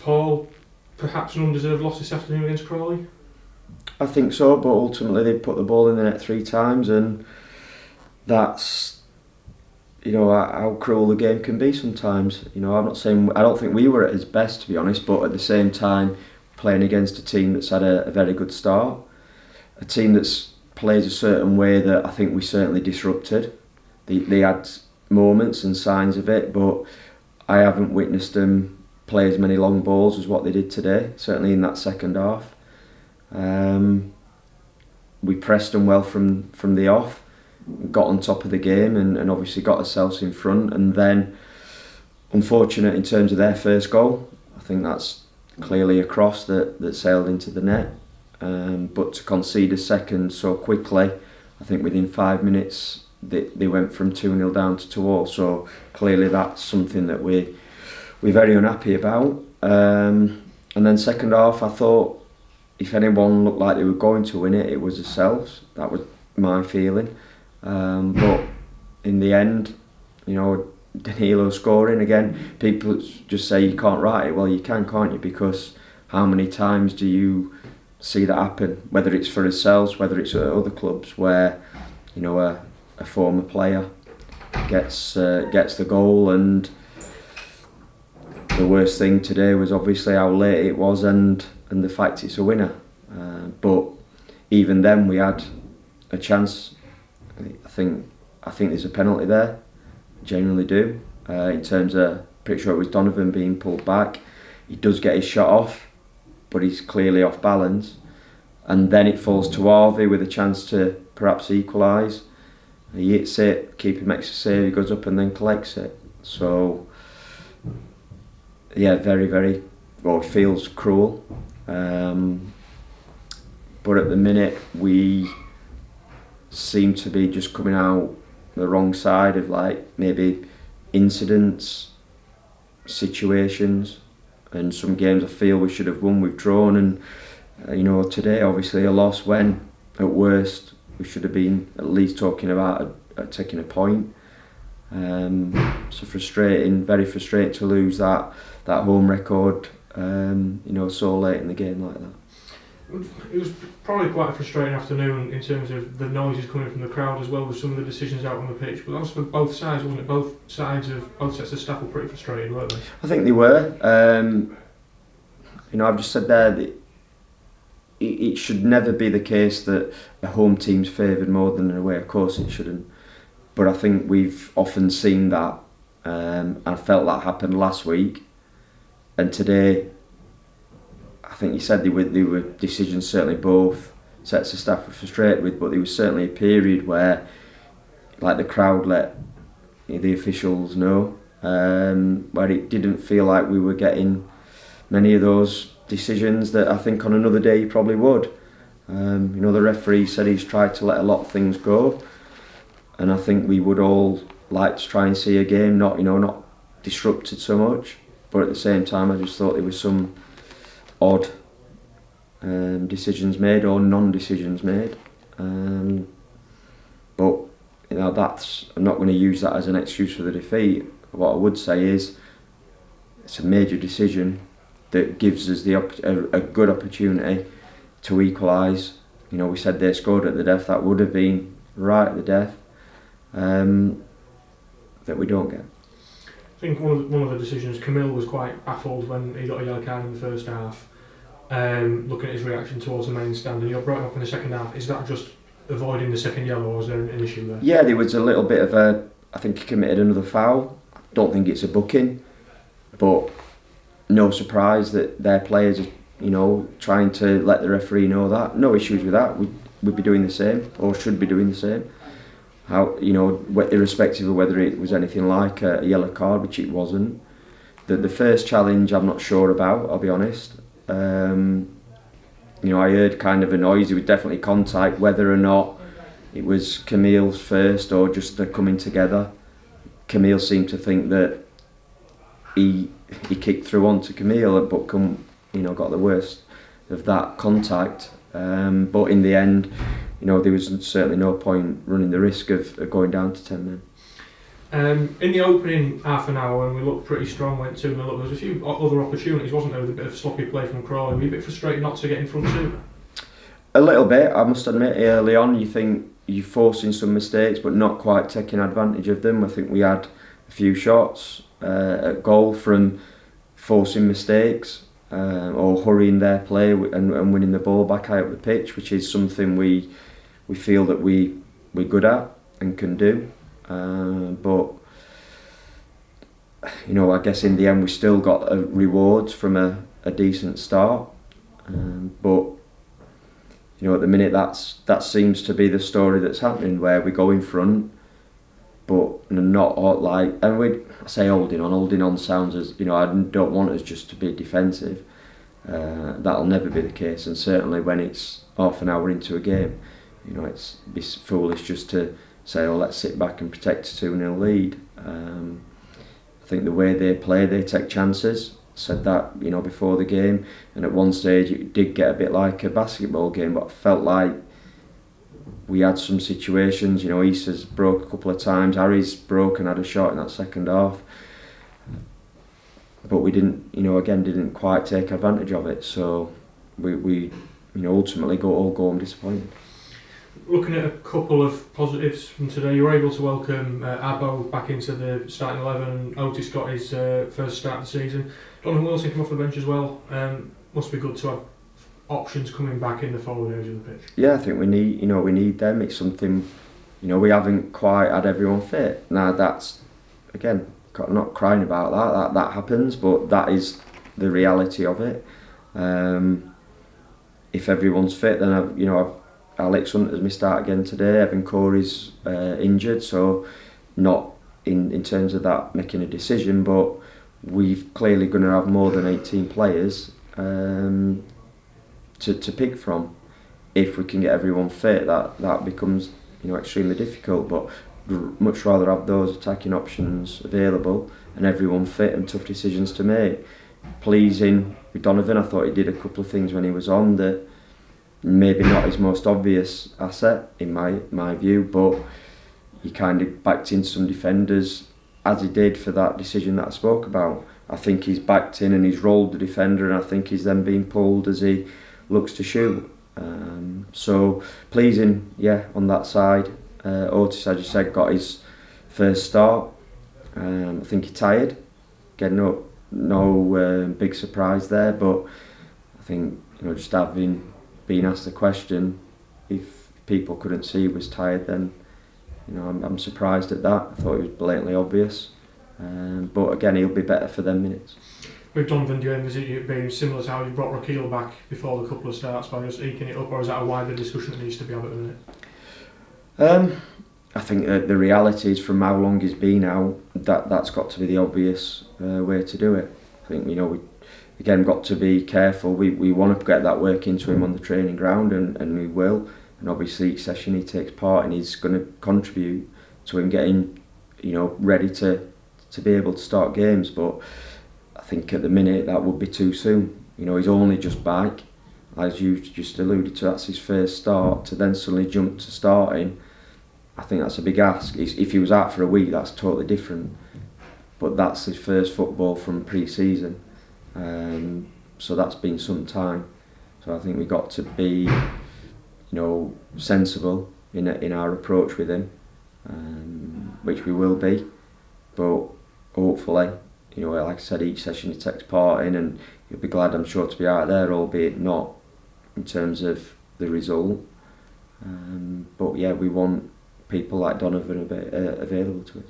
Paul, perhaps an undeserved loss this afternoon against Crawley? I think so, but ultimately they put the ball in the net 3 times, and that's, you know, how cruel the game can be sometimes. You know, I'm not saying, I don't think we were at his best, to be honest, but at the same time, playing against a team that's had a very good start, a team that plays a certain way that I think we certainly disrupted. They had moments and signs of it, but I haven't witnessed them play as many long balls as what they did today, certainly in that second half. We pressed them well from the off, got on top of the game, and obviously got ourselves in front. And then, unfortunate in terms of their first goal, I think that's clearly a cross that sailed into the net. But to concede a second so quickly, I think within 5 minutes they went from 2-0 down to 2-2. So clearly that's something that we're very unhappy about. And then second half, I thought if anyone looked like they were going to win it, it was ourselves. That was my feeling. But in the end, you know, Danilo scoring again, people just say you can't write it. Well, you can, can't you? Because how many times do you see that happen? Whether it's for ourselves, whether it's at other clubs, where, you know, a former player gets the goal, and the worst thing today was obviously how late it was and the fact it's a winner. But even then, we had a chance. I think there's a penalty there. Genuinely do. In terms of, pretty sure it was Donovan being pulled back. He does get his shot off, but he's clearly off balance. And then it falls to Harvey with a chance to perhaps equalise. He hits it, keeper makes a save, he goes up and then collects it. So, yeah, very, very, well, it feels cruel. But at the minute, we seem to be just coming out the wrong side of, like, maybe incidents, situations, and some games I feel we should have won, we've drawn, and you know, today obviously a loss when at worst we should have been at least talking about taking a point. So frustrating, very frustrating to lose that home record, you know, so late in the game like that. It was probably quite a frustrating afternoon in terms of the noises coming from the crowd, as well with some of the decisions out on the pitch. But that was for both sides, wasn't it? Both sets of staff were pretty frustrated, weren't they? I think they were. You know, I've just said there that it should never be the case that a home team's favoured more than an away. Of course it shouldn't. But I think we've often seen that. I felt that happened last week. And today, I think you said they were decisions certainly both sets of staff were frustrated with, but there was certainly a period where, like, the crowd let the officials know, where it didn't feel like we were getting many of those decisions that I think on another day you probably would. You know, the referee said he's tried to let a lot of things go, and I think we would all like to try and see a game not disrupted so much. But at the same time, I just thought there was some odd decisions made or non-decisions made. But you know, I'm not going to use that as an excuse for the defeat. What I would say is it's a major decision that gives us a good opportunity to equalise. You know, we said they scored at the death. That would have been right at the death. That we don't get. I think one of the decisions, Camille was quite baffled when he got a yellow card in the first half. Looking at his reaction towards the main stand, and you brought him up in the second half. Is that just avoiding the second yellow, or is there an issue there? Yeah, there was a little bit of I think he committed another foul. I don't think it's a booking, but no surprise that their players are, you know, trying to let the referee know that. No issues with that. We'd be doing the same, or should be doing the same. How, you know, irrespective of whether it was anything like a yellow card, which it wasn't. The first challenge I'm not sure about, I'll be honest. You know, I heard kind of a noise. It was definitely contact. Whether or not it was Camille's first or just the coming together, Camille seemed to think that he kicked through onto Camille, but got the worst of that contact. But in the end, you know, there was certainly no point running the risk of going down to 10 men. In the opening half an hour, when we looked pretty strong, went 2-0 up, there was a few other opportunities, wasn't there, with a bit of sloppy play from Crawley. Were you a bit frustrated not to get in front sooner? A little bit, I must admit. Early on, you think you're forcing some mistakes, but not quite taking advantage of them. I think we had a few shots at goal from forcing mistakes or hurrying their play and winning the ball back out of the pitch, which is something we feel that we're good at and can do. But I guess in the end we still got rewards from a decent start. But at the minute that seems to be the story that's happening, where we go in front, but not and I say holding on sounds as I don't want us just to be defensive. That'll never be the case, and certainly when it's half an hour into a game, it's be foolish just to say, let's sit back and protect a 2-0 lead. I think the way they play, they take chances. Said that before the game, and at one stage it did get a bit like a basketball game, but I felt like we had some situations. Issa's broke a couple of times, Harry's broke and had a shot in that second half, but we didn't quite take advantage of it. So we ultimately go home disappointed. Looking at a couple of positives from today, you were able to welcome Abbo back into the starting 11, and Otis got his first start of the season. Donovan Wilson came off the bench as well. Must be good to have options coming back in the forward area of the pitch. Yeah, I think we need them. It's something we haven't quite had everyone fit. Now that's again, not crying about that happens, but that is the reality of it. If everyone's fit, then Alex Hunter's missed out again today. Evan Corey's injured, so not in terms of that making a decision, but we've clearly going to have more than 18 players to pick from. If we can get everyone fit, that becomes extremely difficult. But much rather have those attacking options available and everyone fit and tough decisions to make. Pleasing with Donovan, I thought he did a couple of things when he was on that maybe not his most obvious asset in my view, but he kind of backed in some defenders as he did for that decision that I spoke about. I think he's backed in and he's rolled the defender, and I think he's then being pulled as he looks to shoot. So pleasing, on that side. Otis, as you said, got his first start. I think he tired. Again, no big surprise there, but I think just having been asked the question, if people couldn't see he was tired, then I'm surprised at that. I thought it was blatantly obvious, but again, he'll be better for them minutes. With Donovan, do you envisage it being similar to how you brought Rakil back before the couple of starts by just eking it up, or is that a wider discussion that needs to be had at the minute? I think the reality is, from how long he's been out, that's got to be the obvious way to do it. I think we again got to be careful. We want to get that work into him on the training ground, and we will. And obviously each session he takes part in, he's going to contribute to him getting ready to be able to start games. But I think at the minute that would be too soon. He's only just back, as you just alluded to. That's his first start. To then suddenly jump to starting, I think that's a big ask. If he was out for a week, that's totally different. But that's his first football from pre-season. So that's been some time. So I think we got to be sensible in our approach with him, which we will be. But hopefully, like I said, each session he takes part in, and he'll be glad, I'm sure, to be out there, albeit not in terms of the result. But we want people like Donovan available to us.